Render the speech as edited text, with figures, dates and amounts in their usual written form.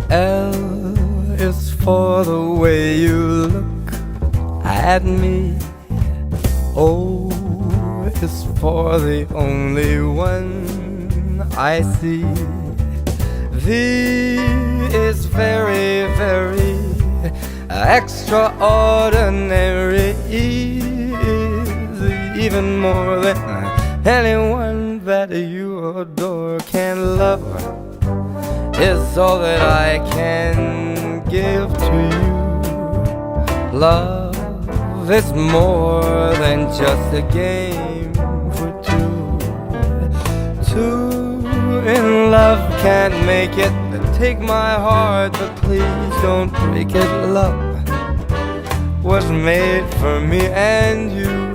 L is for the way you look at me. O is for the only one I see. V is very, very extraordinary. E is even more than anyone that you adore can love. Is all that I can give to you. Love is more than just a game for two. Two in love can't make it. Take my heart, but please don't break it. Love was made for me and you.